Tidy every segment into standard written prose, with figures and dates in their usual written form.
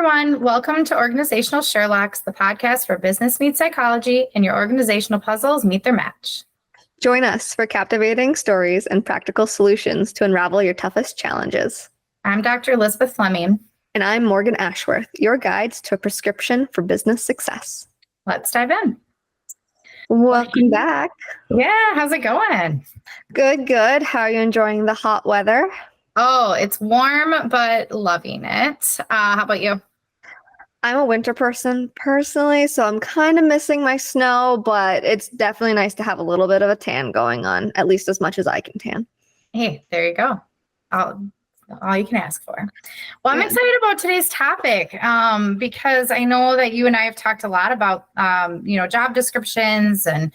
everyone. Welcome to Organizational Sherlocks, the podcast where business meets psychology and your organizational puzzles meet their match. Join us for captivating stories and practical solutions to unravel your toughest challenges. I'm Dr. Elizabeth Fleming. And I'm Morgan Ashworth, your guides to a prescription for business success. Let's dive in. Welcome back. Yeah, how's it going? Good. How are you enjoying the hot weather? Oh, it's warm, but loving it. How about you? I'm a winter person personally, so I'm kind of missing my snow, but it's definitely nice to have a little bit of a tan going on, at least as much as I can tan. Hey, there you go. All you can ask for. Well, I'm excited about today's topic because I know that you and I have talked a lot about, job descriptions and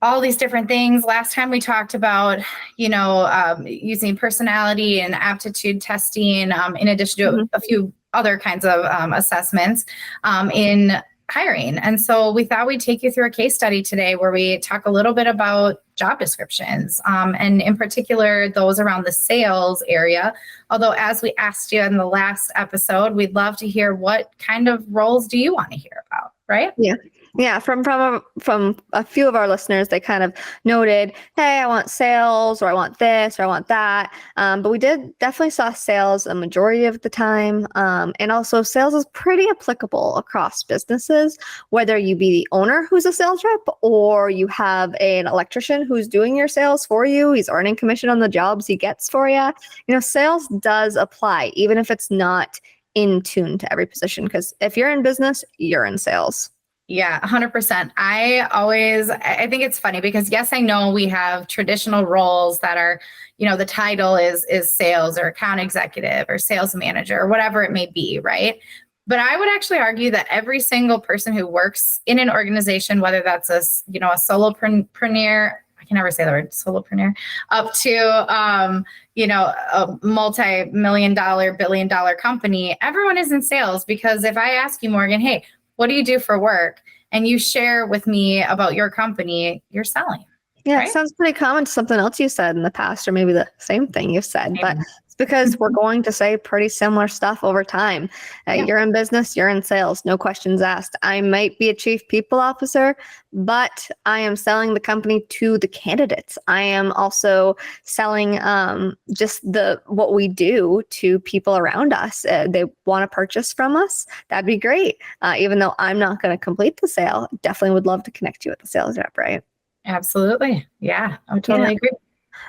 all these different things. Last time we talked about, using personality and aptitude testing in addition to a few other kinds of assessments in hiring. And so we thought we'd take you through a case study today where we talk a little bit about job descriptions and in particular, those around the sales area. Although as we asked you in the last episode, we'd love to hear what kind of roles do you want to hear about, right? Yeah, from a few of our listeners, they kind of noted, hey, I want sales, or I want this, or I want that. But we definitely saw sales a majority of the time. And also sales is pretty applicable across businesses, whether you be the owner who's a sales rep, or you have an electrician who's doing your sales for you. He's earning commission on the jobs he gets for you. Sales does apply, even if it's not in tune to every position, because if you're in business, you're in sales. Yeah, 100%. I think it's funny because yes, I know we have traditional roles that are, the title is sales or account executive or sales manager or whatever it may be, right? But I would actually argue that every single person who works in an organization, whether that's a solopreneur, I can never say the word solopreneur, up to, a multi-million-dollar, billion-dollar company, everyone is in sales. Because if I ask you, Morgan, hey, what do you do for work? And you share with me about your company, you're selling. Yeah, right? It sounds pretty common to something else you said in the past, or maybe the same thing you've said, but it's because we're going to say pretty similar stuff over time. You're in business, you're in sales, no questions asked. I might be a chief people officer, but I am selling the company to the candidates. I am also selling just what we do to people around us. They want to purchase from us. That'd be great. Even though I'm not going to complete the sale, definitely would love to connect you with the sales rep, right? Absolutely. Yeah, I would totally agree.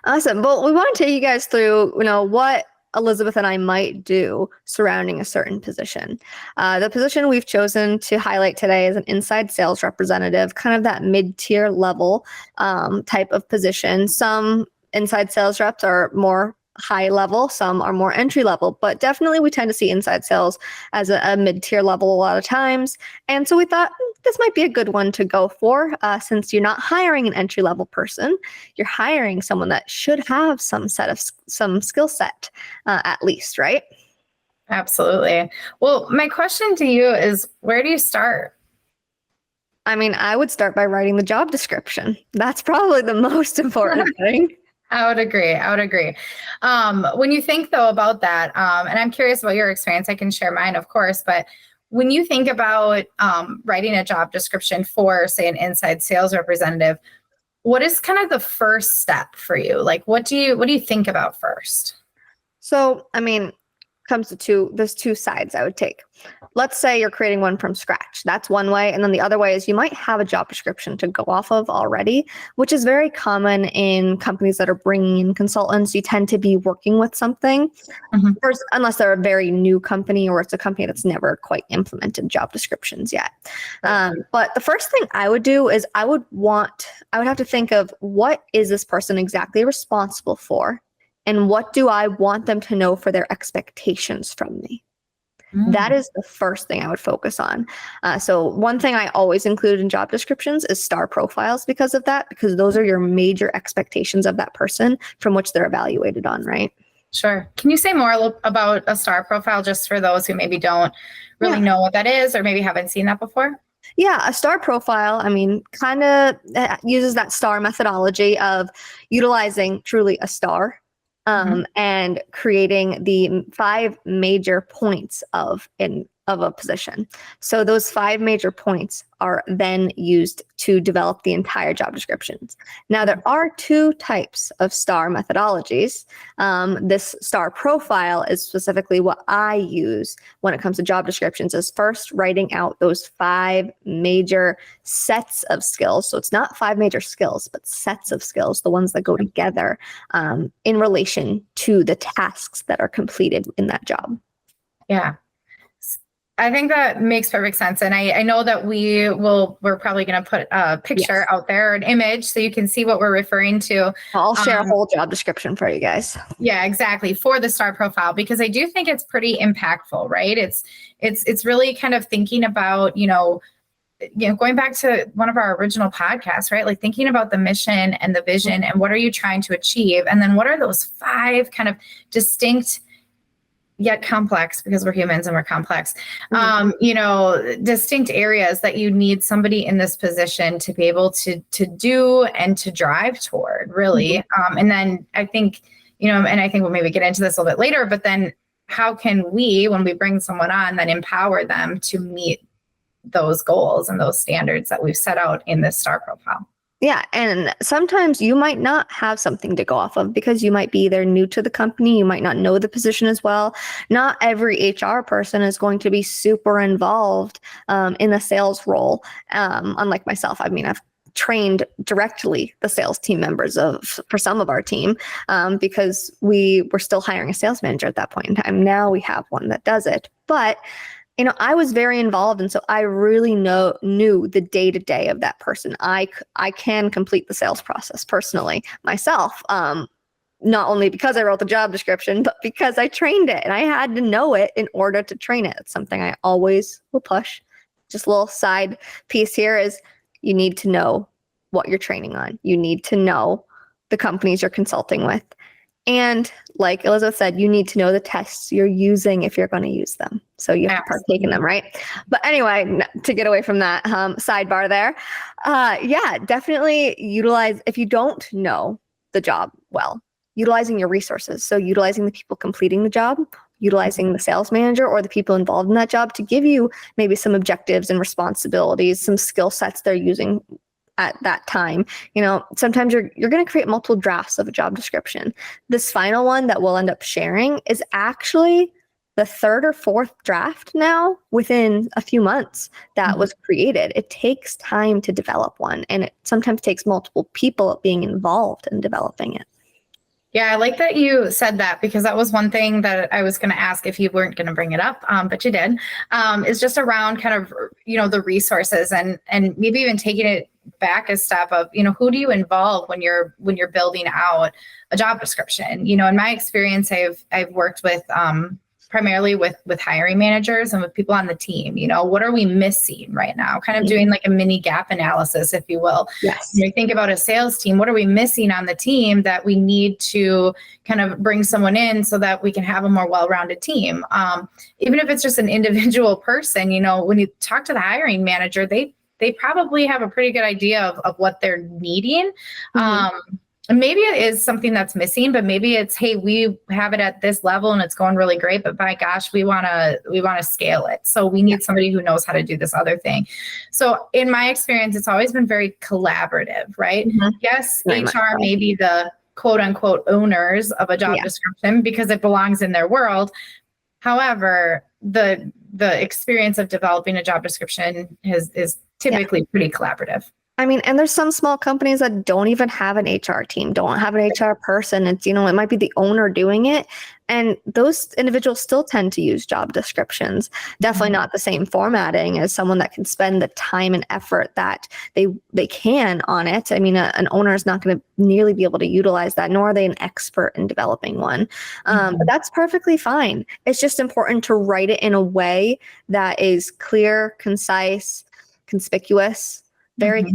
Awesome. Well, we want to take you guys through, what Elizabeth and I might do surrounding a certain position. The position we've chosen to highlight today is an inside sales representative, kind of that mid-tier level type of position. Some inside sales reps are more high level, some are more entry level, but definitely we tend to see inside sales as a mid-tier level a lot of times. And so we thought this might be a good one to go for since you're not hiring an entry level person, you're hiring someone that should have some skill set at least, right? Absolutely. Well, my question to you is, where do you start? I mean, I would start by writing the job description. That's probably the most important thing. I would agree. When you think, though, about that, and I'm curious about your experience, I can share mine, of course, but when you think about writing a job description for, say, an inside sales representative, what is kind of the first step for you? Like, what do you think about first? So, I mean, there's two sides I would take. Let's say you're creating one from scratch. That's one way. And then the other way is you might have a job description to go off of already, which is very common in companies that are bringing in consultants. You tend to be working with something first, unless they're a very new company or it's a company that's never quite implemented job descriptions yet. But the first thing I would do is I would have to think of what is this person exactly responsible for? And what do I want them to know for their expectations from me? That is the first thing I would focus on. So one thing I always include in job descriptions is star profiles because those are your major expectations of that person from which they're evaluated on, right? Sure. Can you say more about a star profile just for those who maybe don't really know what that is or maybe haven't seen that before? Yeah, a star profile, kind of uses that star methodology of utilizing truly a star and creating the 5 major points of a position. So those 5 major points are then used to develop the entire job descriptions. Now, there are 2 types of STAR methodologies. This STAR profile is specifically what I use when it comes to job descriptions, is first writing out those 5 major sets of skills. So it's not 5 major skills, but sets of skills, the ones that go together in relation to the tasks that are completed in that job. Yeah. I think that makes perfect sense. And I know that we're probably going to put a picture out there, an image, so you can see what we're referring to. I'll share a whole job description for you guys. Yeah, exactly. For the STAR profile, because I do think it's pretty impactful, right? It's really kind of thinking about, going back to one of our original podcasts, right? Like thinking about the mission and the vision and what are you trying to achieve? And then what are those 5 kind of distinct yet complex, because we're humans and we're complex, distinct areas that you need somebody in this position to be able to do and to drive toward, really. And then I think, and I think we'll maybe get into this a little bit later, but then how can we, when we bring someone on, then empower them to meet those goals and those standards that we've set out in this STAR profile? Yeah. And sometimes you might not have something to go off of because you might be either new to the company, you might not know the position as well. Not every HR person is going to be super involved in a sales role. Unlike myself, I mean, I've trained directly the sales team members for some of our team because we were still hiring a sales manager at that point in time. Now we have one that does it. But I was very involved, and so I really knew the day-to-day of that person. I can complete the sales process personally myself, not only because I wrote the job description, but because I trained it, and I had to know it in order to train it. It's something I always will push. Just a little side piece here is you need to know what you're training on. You need to know the companies you're consulting with. And like Elizabeth said, you need to know the tests you're using if you're going to use them. So you have to partake in them, right? But anyway, to get away from that sidebar there, definitely utilize, if you don't know the job well, utilizing your resources. So utilizing the people completing the job, utilizing the sales manager or the people involved in that job to give you maybe some objectives and responsibilities, some skill sets they're using at that time. Sometimes you're going to create multiple drafts of a job description. This final one that we'll end up sharing is actually the 3rd or 4th draft now within a few months that was created. It takes time to develop one, and it sometimes takes multiple people being involved in developing it. Yeah, I like that you said that, because that was one thing that I was going to ask if you weren't going to bring it up, but you did, is just around kind of, the resources and maybe even taking it back a step of, who do you involve when you're building out a job description? In my experience, I've worked with primarily with hiring managers and with people on the team. What are we missing right now? Kind of doing like a mini gap analysis, if you will. Yes. You think about a sales team. What are we missing on the team that we need to kind of bring someone in so that we can have a more well-rounded team? Even if it's just an individual person, when you talk to the hiring manager, they probably have a pretty good idea of what they're needing. Maybe it is something that's missing, but maybe it's, hey, we have it at this level and it's going really great, but by gosh, we want to scale it. So we need somebody who knows how to do this other thing. So in my experience, it's always been very collaborative, right? Yes, HR may be the quote unquote owners of a job description because it belongs in their world. However, the experience of developing a job description is typically pretty collaborative. I mean, and there's some small companies that don't even have an HR team, don't have an HR person. It's, it might be the owner doing it. And those individuals still tend to use job descriptions. Definitely not the same formatting as someone that can spend the time and effort that they can on it. I mean, an owner is not going to nearly be able to utilize that, nor are they an expert in developing one. But that's perfectly fine. It's just important to write it in a way that is clear, concise, conspicuous. Very,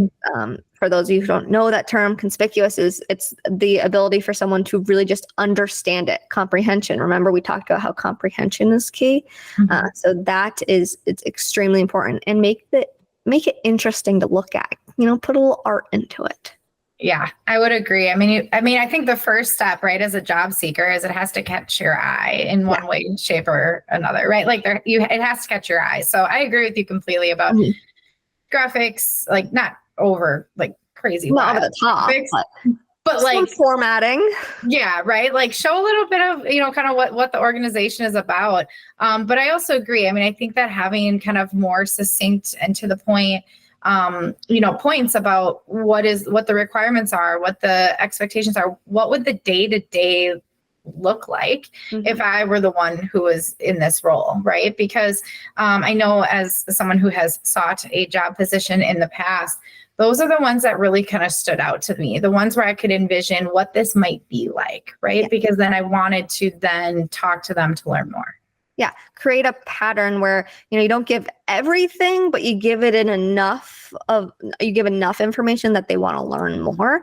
for those of you who don't know that term, conspicuous it's the ability for someone to really just understand it. Comprehension. Remember, we talked about how comprehension is key. So it's extremely important, and make it interesting to look at. Put a little art into it. Yeah, I would agree. I think the first step, right, as a job seeker is it has to catch your eye in one way, shape, or another, right? Like it has to catch your eye. So I agree with you completely about Mhm. graphics, like not over like crazy Not wild over the top, graphics, but but some like formatting. yeah, right. Like show a little bit of, kind of what the organization is about. But I also agree. I think that having kind of more succinct and to the point, points about what the requirements are, what the expectations are, what would the day to day look like if I were the one who was in this role, right? Because I know as someone who has sought a job position in the past, those are the ones that really kind of stood out to me, the ones where I could envision what this might be like, right? Yeah. Because then I wanted to then talk to them to learn more. Yeah, create a pattern where you don't give everything, but you give enough information that they want to learn more.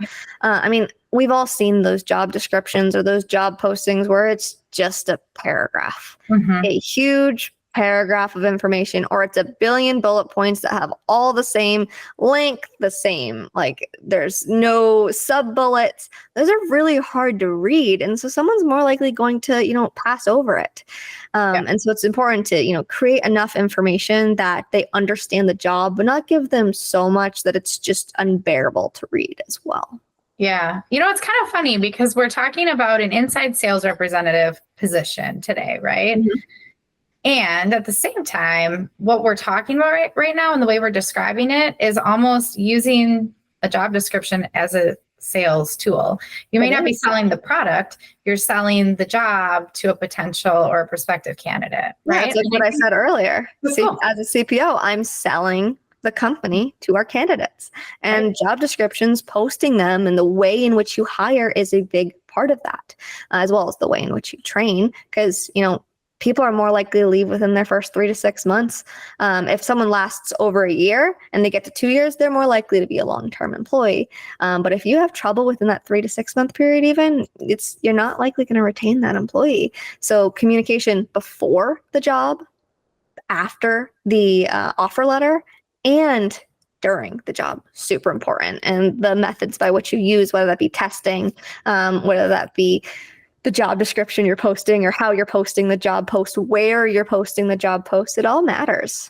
We've all seen those job descriptions or those job postings where it's just a paragraph, a huge paragraph of information, or it's a billion bullet points that have all the same length, the same, like there's no sub bullets. Those are really hard to read. And so someone's more likely going to, pass over it. And so it's important to, create enough information that they understand the job, but not give them so much that it's just unbearable to read as well. Yeah. It's kind of funny because we're talking about an inside sales representative position today, right? And at the same time, what we're talking about right now and the way we're describing it is almost using a job description as a sales tool. You may not be selling the product, you're selling the job to a potential or a prospective candidate, right? Yeah, it's like what I said earlier. Cool. As a CPO, I'm selling the company to our candidates, and job descriptions, posting them, and the way in which you hire is a big part of that, as well as the way in which you train, because people are more likely to leave within their first 3 to 6 months. If someone lasts over a year and they get to 2 years, they're more likely to be a long-term employee. But if you have trouble within that 3 to 6 month period, even you're not likely going to retain that employee. So communication before the job, after the offer letter, and during the job, super important. And the methods by which you use, whether that be testing, whether that be the job description you're posting, or how you're posting the job post, where you're posting the job post, it all matters.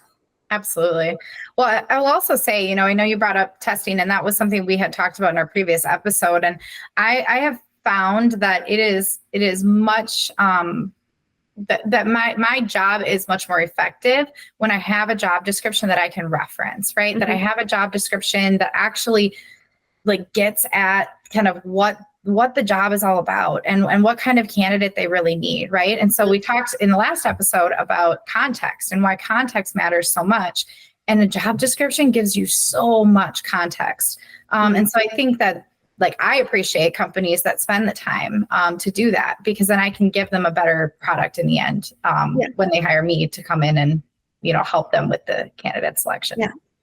Absolutely. Well, I will also say, I know you brought up testing, and that was something we had talked about in our previous episode. And I have found that it is much that my job is much more effective when I have a job description that I can reference, right? That I have a job description that actually like gets at kind of what the job is all about and what kind of candidate they really need, right? And so we talked in the last episode about context and why context matters so much. And the job description gives you so much context. And so I think that I appreciate companies that spend the time to do that, because then I can give them a better product in the end when they hire me to come in and, help them with the candidate selection.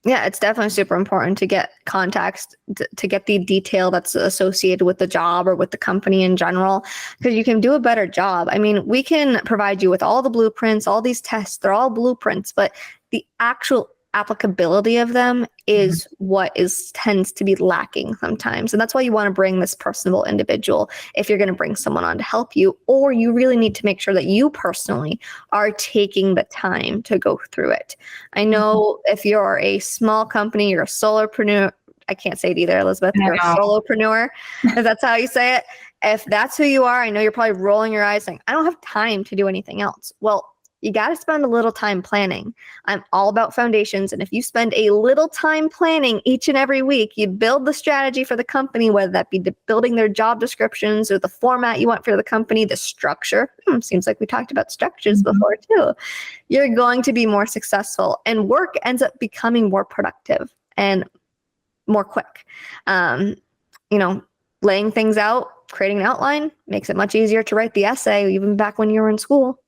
Yeah, it's definitely super important to get context, to get the detail that's associated with the job or with the company in general, because you can do a better job. We can provide you with all the blueprints, all these tests, they're all blueprints, but the actual applicability of them is what tends to be lacking sometimes. And that's why you want to bring this personable individual if you're going to bring someone on to help you, or you really need to make sure that you personally are taking the time to go through it. I know if you're a small company, you're a solopreneur. I can't say it either, Elizabeth. You're a solopreneur, if that's how you say it. If that's who you are, I know you're probably rolling your eyes saying, I don't have time to do anything else. Well, you got to spend a little time planning. I'm all about foundations. And if you spend a little time planning each and every week, you build the strategy for the company, whether that be building their job descriptions or the format you want for the company, the structure. Seems like we talked about structures before too. You're going to be more successful, and work ends up becoming more productive and more quick. Laying things out, creating an outline makes it much easier to write the essay, even back when you were in school.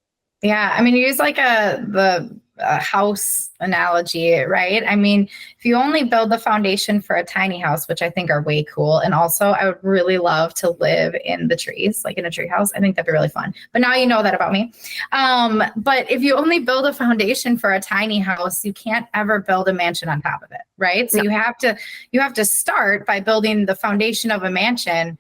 Yeah, you use like the a house analogy, right? I mean, if you only build the foundation for a tiny house, which I think are way cool, and also I would really love to live in the trees, like in a tree house. I think that'd be really fun. But now you know that about me. But if you only build a foundation for a tiny house, you can't ever build a mansion on top of it, right? So No. you have to start by building the foundation of a mansion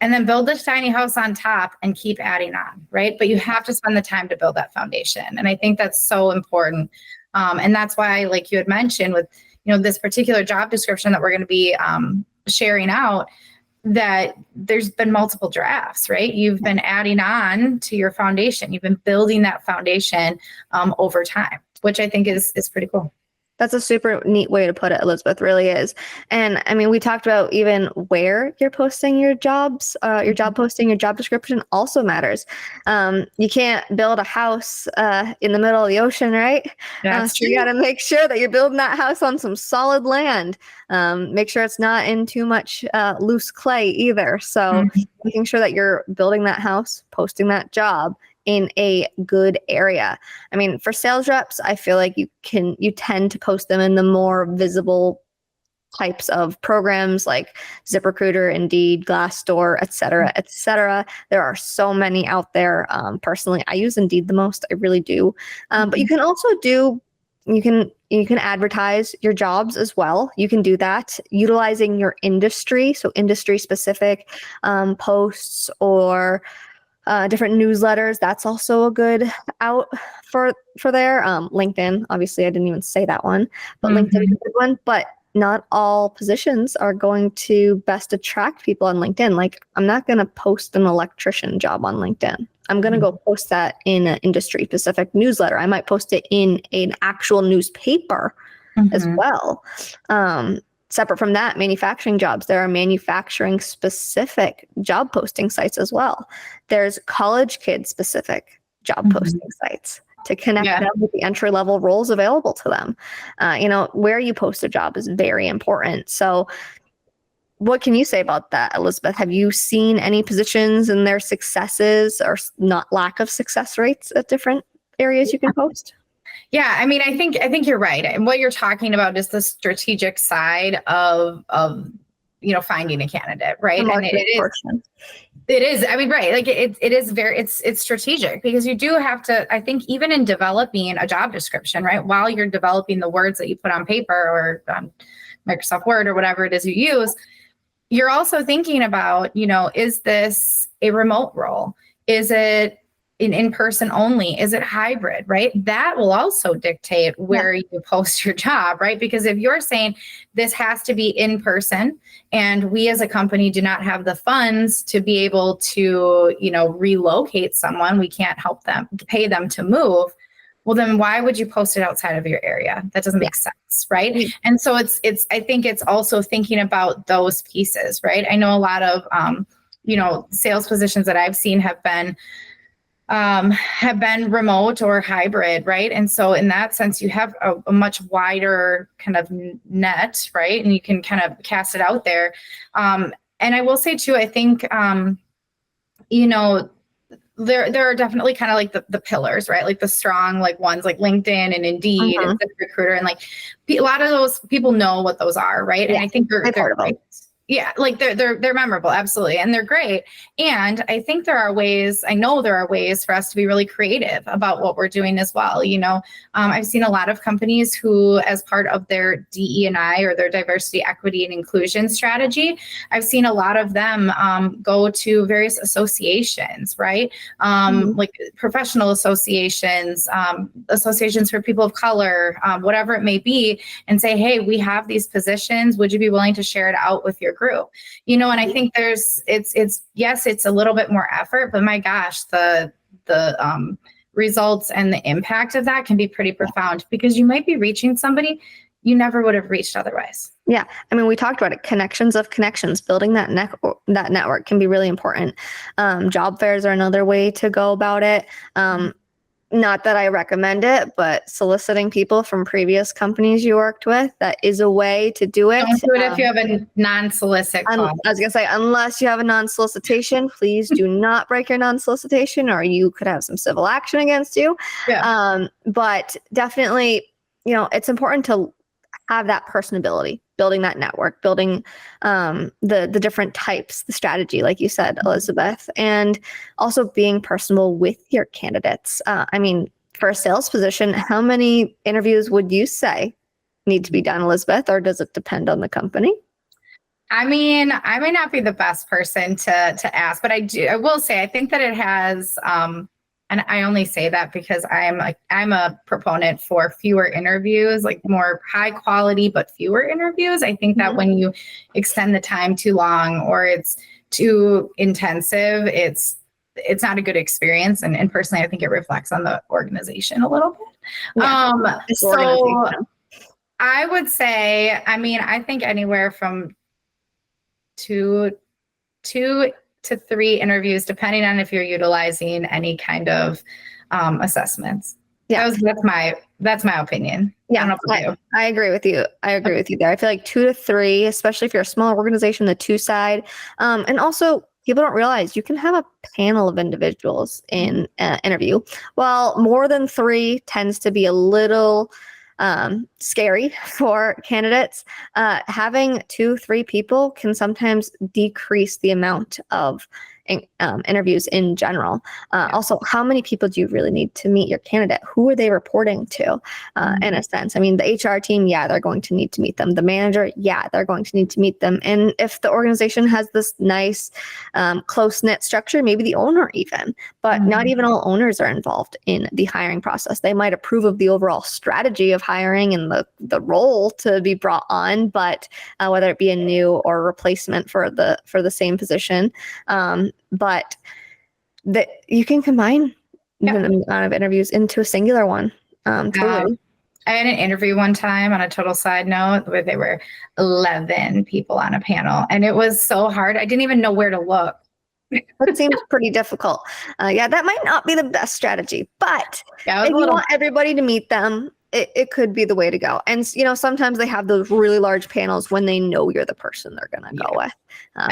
and then build this tiny house on top and keep adding on, right? But you have to spend the time to build that foundation. And I think that's so important. And that's why, like you had mentioned with, this particular job description that we're going to be sharing out, that there's been multiple drafts, right? You've been adding on to your foundation. You've been building that foundation over time, which I think is pretty cool. That's a super neat way to put it, Elizabeth, really is. And I mean, we talked about even where you're posting your jobs, your job posting, your job description also matters. You can't build a house in the middle of the ocean, right? That's so you got to make sure that you're building that house on some solid land. Make sure it's not in too much loose clay either. So making sure that you're building that house, posting that job in a good area. I mean, for sales reps, I feel like you tend to post them in the more visible types of programs like ZipRecruiter, Indeed, Glassdoor, et cetera, et cetera. There are so many out there. Personally, I use Indeed the most. I really do. But you can also you can advertise your jobs as well. You can do that utilizing your industry. So industry specific posts or different newsletters. That's also a good out for there. LinkedIn, obviously, I didn't even say that one, but LinkedIn is a good one. But not all positions are going to best attract people on LinkedIn. Like, I'm not going to post an electrician job on LinkedIn. I'm going to go post that in an industry specific newsletter. I might post it in an actual newspaper as well. Separate from that, manufacturing jobs. There are manufacturing specific job posting sites as well. There's college kid specific job posting sites to connect them with the entry level roles available to them. Where you post a job is very important. So what can you say about that, Elizabeth? Have you seen any positions and their successes or not lack of success rates at different areas you can post? Yeah, I mean, I think you're right. And what you're talking about is the strategic side of finding a candidate, right? And it is. I mean, right. Like it is it's strategic because you do have to, I think, even in developing a job description, right? While you're developing the words that you put on paper or on Microsoft Word or whatever it is you use, you're also thinking about, is this a remote role? Is it in-person only? Is it hybrid, right? That will also dictate where you post your job, right? Because if you're saying this has to be in person and we as a company do not have the funds to be able to, relocate someone, we can't help them, pay them to move. Well, then why would you post it outside of your area? That doesn't make sense, right? And so I think it's also thinking about those pieces, right? I know a lot of, sales positions that I've seen have been remote or hybrid, right? And so in that sense, you have a much wider kind of net, right? And you can kind of cast it out there. And I will say too, I think, there are definitely kind of like the pillars, right? Like the strong ones like LinkedIn and Indeed and ZipRecruiter, and like a lot of those people know what those are, right? And I think they're great. Yeah, like they're memorable, absolutely, and they're great. And I think I know there are ways for us to be really creative about what we're doing as well. I've seen a lot of companies who, as part of their DE&I or their diversity, equity, and inclusion strategy, I've seen a lot of them go to various associations, right? Like professional associations, associations for people of color, whatever it may be, and say, hey, we have these positions. Would you be willing to share it out with your group? And I think it's a little bit more effort, but my gosh, the results and the impact of that can be pretty profound because you might be reaching somebody you never would have reached otherwise. Yeah. I mean, we talked about it. Connections of connections, building that network can be really important. Job fairs are another way to go about it. not that I recommend it, but soliciting people from previous companies you worked with, that is a way to do it. Don't do it if you have a non-solicit I clause. was going to say, unless you have a non-solicitation, please do not break your non-solicitation, or you could have some civil action against you. Yeah. But definitely, it's important to have that personability, building that network, building the different types, the strategy, like you said, Elizabeth, and also being personable with your candidates. For a sales position, how many interviews would you say need to be done, Elizabeth, or does it depend on the company? I may not be the best person to ask, but I will say, I think that it has, and I only say that because I'm a proponent for fewer interviews, like more high quality, but fewer interviews. I think that when you extend the time too long or it's too intensive, it's not a good experience. And personally, I think it reflects on the organization a little bit. Yeah, so I would say, I think anywhere from two to three interviews, depending on if you're utilizing any kind of assessments. Yeah, that's my opinion. Yeah, I agree with you. I agree with you there. I feel like 2 to 3, especially if you're a small organization, the 2 side. And also, people don't realize you can have a panel of individuals in an interview. While more than 3 tends to be a little scary for candidates, having 2, 3 people can sometimes decrease the amount of interviews in general. Also, how many people do you really need to meet your candidate? Who are they reporting to, in a sense? The HR team, yeah, they're going to need to meet them. The manager, yeah, they're going to need to meet them. And if the organization has this nice, close-knit structure, maybe the owner even, but not even all owners are involved in the hiring process. They might approve of the overall strategy of hiring and the role to be brought on, but whether it be a new or replacement for the same position, but that you can combine the amount of interviews into a singular one. Totally. I had an interview one time, on a total side note, where there were 11 people on a panel, and it was so hard. I didn't even know where to look. That seems pretty difficult. That might not be the best strategy, but if you want everybody to meet them, it could be the way to go. And sometimes they have those really large panels when they know you're the person they're going to go with.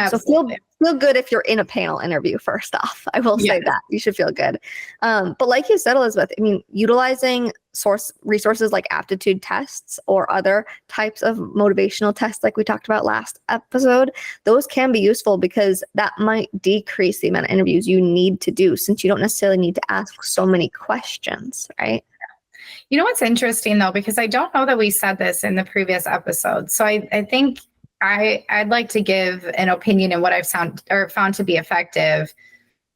So feel good if you're in a panel interview. First off, I will say that you should feel good. But like you said, Elizabeth, utilizing resources like aptitude tests or other types of motivational tests, like we talked about last episode, those can be useful because that might decrease the amount of interviews you need to do, since you don't necessarily need to ask so many questions, right? You know what's interesting though, because I don't know that we said this in the previous episode. So I think I'd like to give an opinion in what I've found to be effective,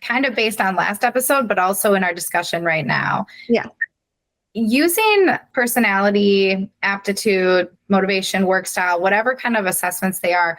kind of based on last episode, but also in our discussion right now. Yeah. Using personality, aptitude, motivation, work style, whatever kind of assessments they are,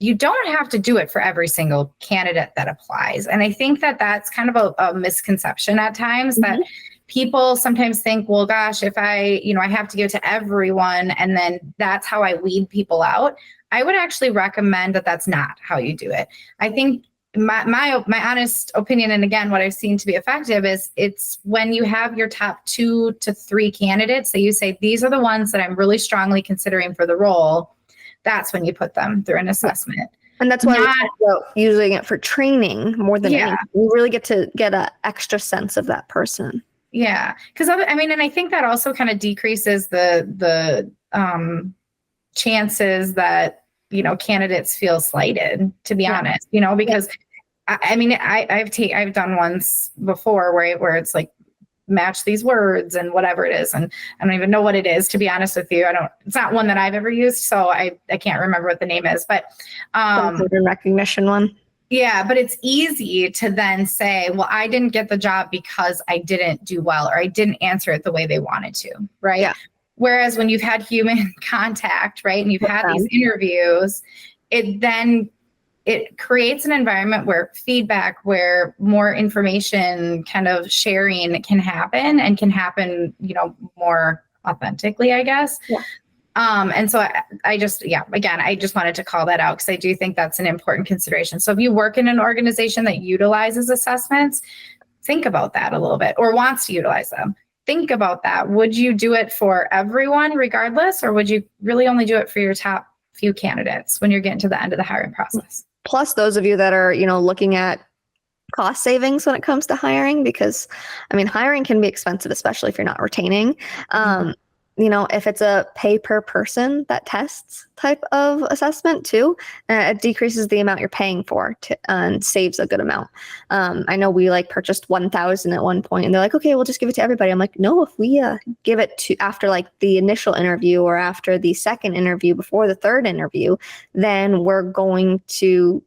you don't have to do it for every single candidate that applies. And I think that that's kind of a misconception at times, that people sometimes think, well, gosh, if I have to give it to everyone and then that's how I weed people out. I would actually recommend that that's not how you do it. I think my honest opinion, and again, what I've seen to be effective, is it's when you have your top 2 to 3 candidates that you say, these are the ones that I'm really strongly considering for the role. That's when you put them through an assessment. And that's why we talk about using it for training more than anything. You really get to get an extra sense of that person. Yeah. Because and I think that also kind of decreases the chances that, candidates feel slighted, to be honest, because I've done ones before where it's like, match these words and whatever it is. And I don't even know what it is, to be honest with you. It's not one that I've ever used. So I can't remember what the name is, but pattern recognition one. Yeah, but it's easy to then say, well, I didn't get the job because I didn't do well, or I didn't answer it the way they wanted to, right? Yeah. Whereas when you've had human contact, right, and you've had these interviews, it creates an environment where feedback, where more information kind of sharing can happen, and can happen, more authentically, I guess. Yeah. And so I just wanted to call that out, because I do think that's an important consideration. So if you work in an organization that utilizes assessments, think about that a little bit, or wants to utilize them. Think about that. Would you do it for everyone regardless, or would you really only do it for your top few candidates when you're getting to the end of the hiring process? Plus those of you that are, looking at cost savings when it comes to hiring, because hiring can be expensive, especially if you're not retaining. If it's a pay per person that tests type of assessment too, it decreases the amount you're paying for and saves a good amount. I know we purchased 1,000 at one point, and they're like, okay, we'll just give it to everybody. I'm like, no, if we give it to after the initial interview or after the second interview before the third interview, then we're going to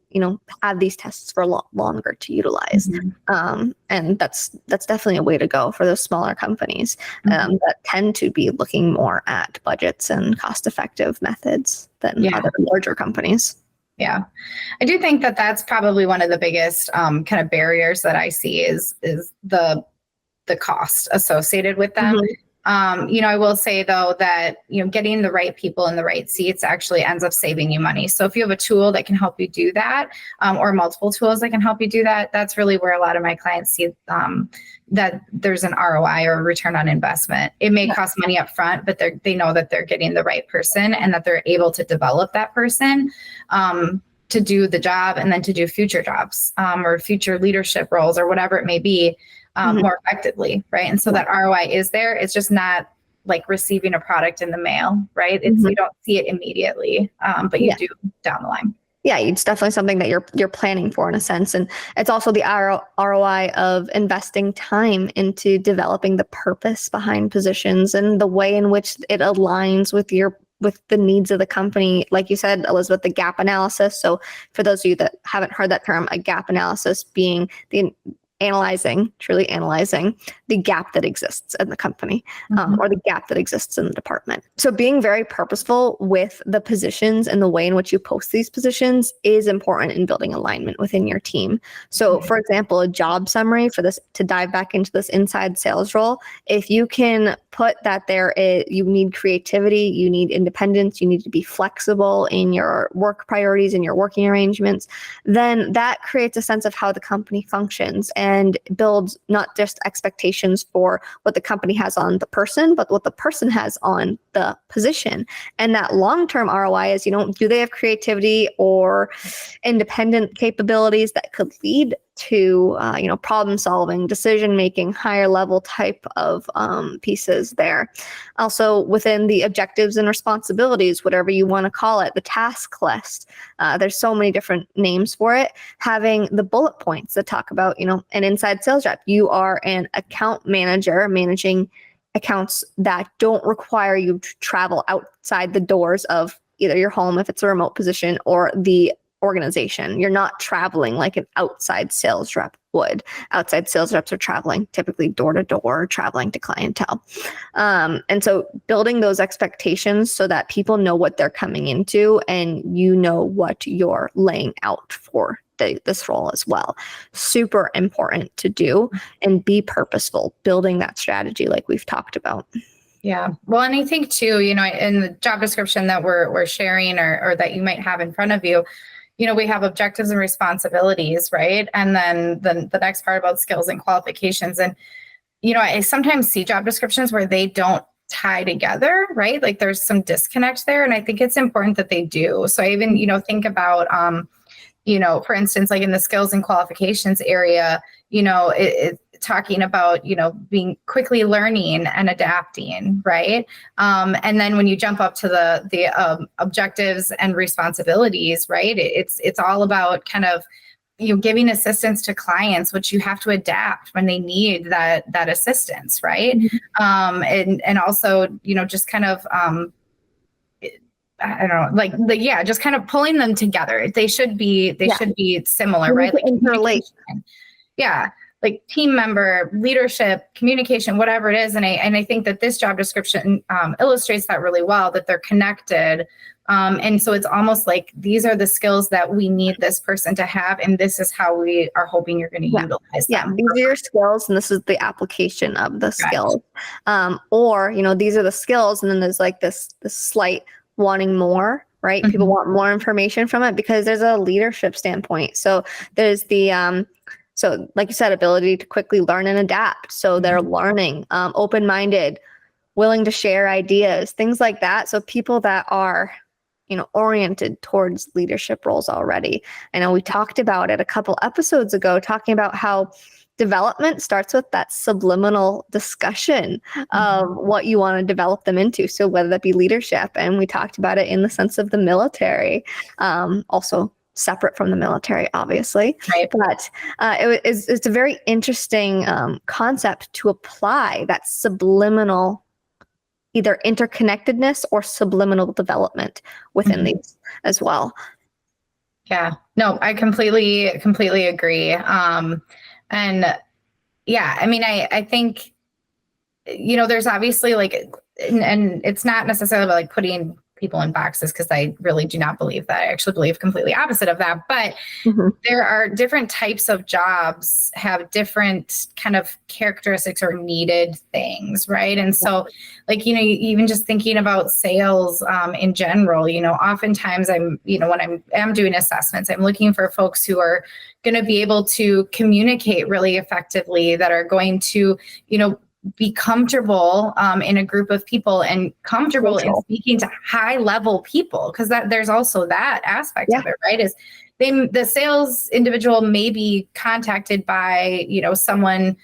have these tests for a lot longer to utilize. And that's definitely a way to go for those smaller companies that tend to be looking more at budgets and cost-effective methods than other larger companies. Yeah, I do think that that's probably one of the biggest kind of barriers that I see is the cost associated with them. I will say though that, getting the right people in the right seats actually ends up saving you money. So if you have a tool that can help you do that, or multiple tools that can help you do that, that's really where a lot of my clients see that there's an ROI or a return on investment. It may cost money up front, but they know that they're getting the right person and that they're able to develop that person to do the job and then to do future jobs or future leadership roles or whatever it may be. More effectively, right? And so that ROI is there. It's just not like receiving a product in the mail, right? It's you don't see it immediately, but you do down the line. Yeah, it's definitely something that you're planning for in a sense, and it's also the ROI of investing time into developing the purpose behind positions and the way in which it aligns with the needs of the company. Like you said, Elizabeth, the gap analysis. So for those of you that haven't heard that term, a gap analysis being truly analyzing the gap that exists in the company or the gap that exists in the department. So being very purposeful with the positions and the way in which you post these positions is important in building alignment within your team. So for example, a job summary for this, to dive back into this inside sales role, if you can put that you need creativity, you need independence, you need to be flexible in your work priorities and your working arrangements, then that creates a sense of how the company functions and builds not just expectations for what the company has on the person, but what the person has on the position. And that long-term ROI is, do they have creativity or independent capabilities that could lead to, problem solving, decision making, higher level type of pieces there. Also within the objectives and responsibilities, whatever you want to call it, the task list. There's so many different names for it. Having the bullet points that talk about, an inside sales rep. You are an account manager managing accounts that don't require you to travel outside the doors of either your home, if it's a remote position, or the organization. You're not traveling like an outside sales rep would. Outside sales reps are traveling typically door to door, traveling to clientele. And so building those expectations so that people know what they're coming into and what you're laying out for this role as well. Super important to do and be purposeful, building that strategy like we've talked about. Yeah. Well, and I think too, in the job description that we're sharing or that you might have in front of you, we have objectives and responsibilities, right? And then the next part about skills and qualifications. And, I sometimes see job descriptions where they don't tie together, right? Like there's some disconnect there. And I think it's important that they do. So I even, think about, for instance, like in the skills and qualifications area, it's talking about, being quickly learning and adapting, right? And then when you jump up to the objectives and responsibilities, right? It's all about kind of, giving assistance to clients, which you have to adapt when they need that assistance, right? And also, just kind of, I don't know, just kind of pulling them together. They should be similar, right? Like interrelate. Yeah. Like team member, leadership, communication, whatever it is. And I think that this job description illustrates that really well, that they're connected. And so it's almost like these are the skills that we need this person to have. And this is how we are hoping you're going to utilize them. Yeah, these are your skills and this is the application of the skills. Or, these are the skills and then there's like this slight wanting more, right? People want more information from it because there's a leadership standpoint. So there's the So like you said, ability to quickly learn and adapt. So they're learning, open-minded, willing to share ideas, things like that. So people that are, oriented towards leadership roles already. I know we talked about it a couple episodes ago, talking about how development starts with that subliminal discussion of what you want to develop them into. So whether that be leadership, and we talked about it in the sense of the military, also separate from the military, obviously. Right. But it's a very interesting concept to apply that subliminal either interconnectedness or subliminal development within these as well. Yeah, no, I completely agree. And yeah, I mean, I think, there's obviously like, and it's not necessarily about like putting people in boxes, because I really do not believe that. I actually believe completely opposite of that. But there are different types of jobs have different kind of characteristics or needed things, right? And so like, even just thinking about sales in general, oftentimes when I'm doing assessments, I'm looking for folks who are going to be able to communicate really effectively, that are going to, be comfortable in a group of people and comfortable in speaking to high level people, because there's also that aspect of it, right? Is the sales individual may be contacted by, someone,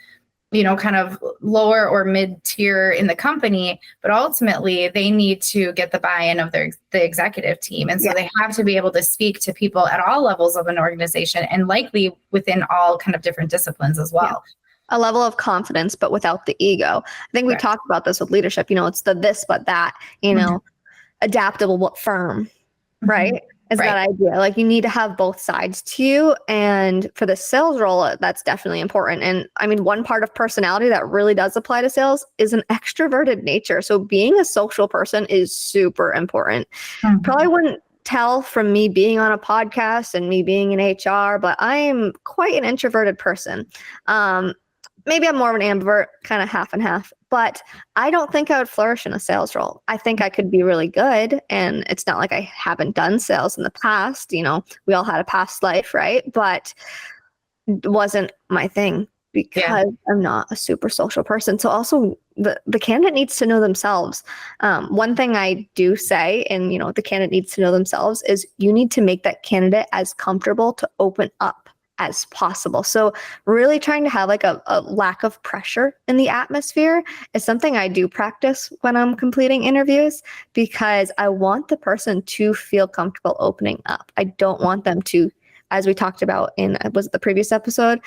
kind of lower or mid tier in the company, but ultimately they need to get the buy-in of the executive team. And so they have to be able to speak to people at all levels of an organization, and likely within all kind of different disciplines as well. A level of confidence, but without the ego. I think we talked about this with leadership, it's the this, but that, adaptable, but firm, right? Is that idea. Like you need to have both sides to you. And for the sales role, that's definitely important. And I mean, one part of personality that really does apply to sales is an extroverted nature. So being a social person is super important. Probably wouldn't tell from me being on a podcast and me being in HR, but I am quite an introverted person. Maybe I'm more of an ambivert, kind of half and half, but I don't think I would flourish in a sales role. I think I could be really good. And it's not like I haven't done sales in the past. We all had a past life, right? But it wasn't my thing because I'm not a super social person. So also the candidate needs to know themselves. One thing I do say, and the candidate needs to know themselves, is you need to make that candidate as comfortable to open up as possible. So really trying to have like a lack of pressure in the atmosphere is something I do practice when I'm completing interviews, because I want the person to feel comfortable opening up. I don't want them to, as we talked about in, was it the previous episode,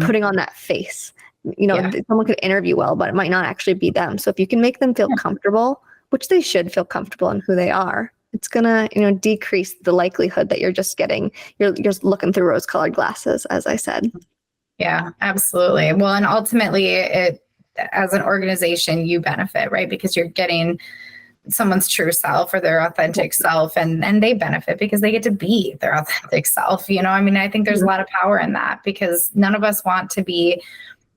putting on that face. Someone could interview well, but it might not actually be them. So if you can make them feel comfortable, which they should feel comfortable in who they are, it's gonna, decrease the likelihood that you're just looking through rose-colored glasses, as I said. Yeah, absolutely. Well, and ultimately, as an organization, you benefit, right? Because you're getting someone's true self or their authentic self, and they benefit because they get to be their authentic self. I think there's a lot of power in that, because none of us want to be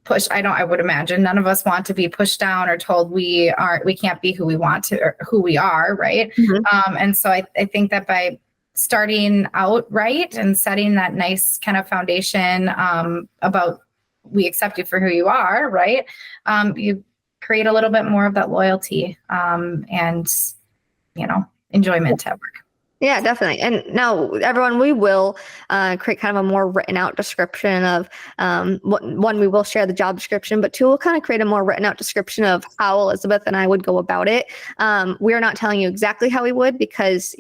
pushed. I would imagine none of us want to be pushed down or told we can't be who we want to, or who we are. Right. And so I think that by starting out right and setting that nice kind of foundation about we accept you for who you are, right. You create a little bit more of that loyalty and, enjoyment at work. Yeah, definitely. And now, everyone, we will create kind of a more written out description of one, we will share the job description, but two, we'll kind of create a more written out description of how Elizabeth and I would go about it. We are not telling you exactly how we would, because,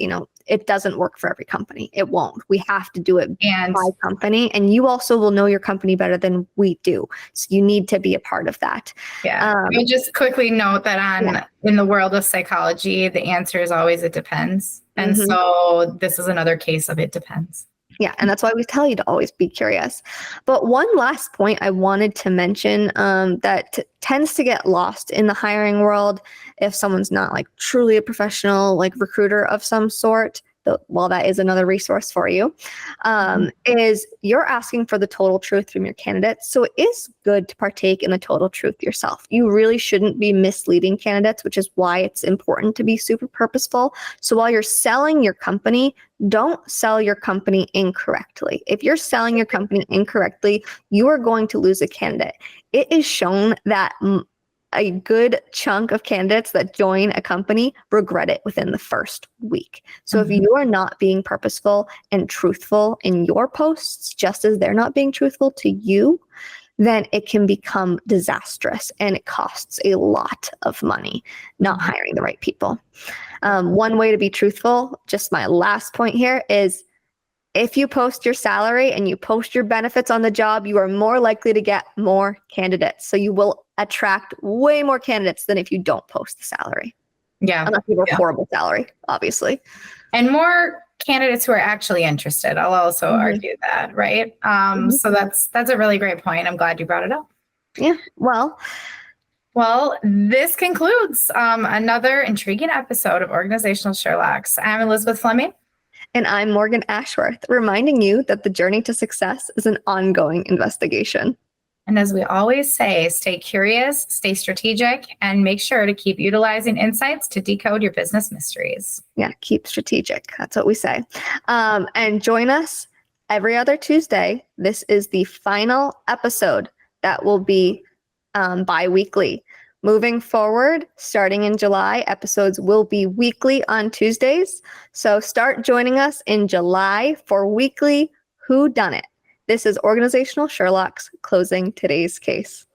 it doesn't work for every company. It won't. We have to do it by company. And you also will know your company better than we do. So you need to be a part of that. Yeah. I just quickly note that in the world of psychology, the answer is always it depends. And so this is another case of it depends. Yeah. And that's why we tell you to always be curious. But one last point I wanted to mention that tends to get lost in the hiring world if someone's not like truly a professional, like recruiter of some sort, while that is another resource for you, is you're asking for the total truth from your candidates. So it is good to partake in the total truth yourself. You really shouldn't be misleading candidates, which is why it's important to be super purposeful. So while you're selling your company, don't sell your company incorrectly. If you're selling your company incorrectly, you are going to lose a candidate. It is shown that a good chunk of candidates that join a company regret it within the first week. So if you are not being purposeful and truthful in your posts, just as they're not being truthful to you, then it can become disastrous and it costs a lot of money not hiring the right people. One way to be truthful, just my last point here, is if you post your salary and you post your benefits on the job, you are more likely to get more candidates. So you will attract way more candidates than if you don't post the salary. Yeah. Unless you have a horrible salary, obviously. And more candidates who are actually interested. I'll also argue that, right? So that's a really great point. I'm glad you brought it up. Yeah. Well, this concludes another intriguing episode of Organizational Sherlocks. I'm Elizabeth Fleming. And I'm Morgan Ashworth, reminding you that the journey to success is an ongoing investigation. And as we always say, stay curious, stay strategic, and make sure to keep utilizing insights to decode your business mysteries. Yeah, keep strategic. That's what we say. And join us every other Tuesday. This is the final episode that will be bi-weekly. Moving forward, starting in July, episodes will be weekly on Tuesdays. So start joining us in July for weekly Who Done It. This is Organizational Sherlocks closing today's case.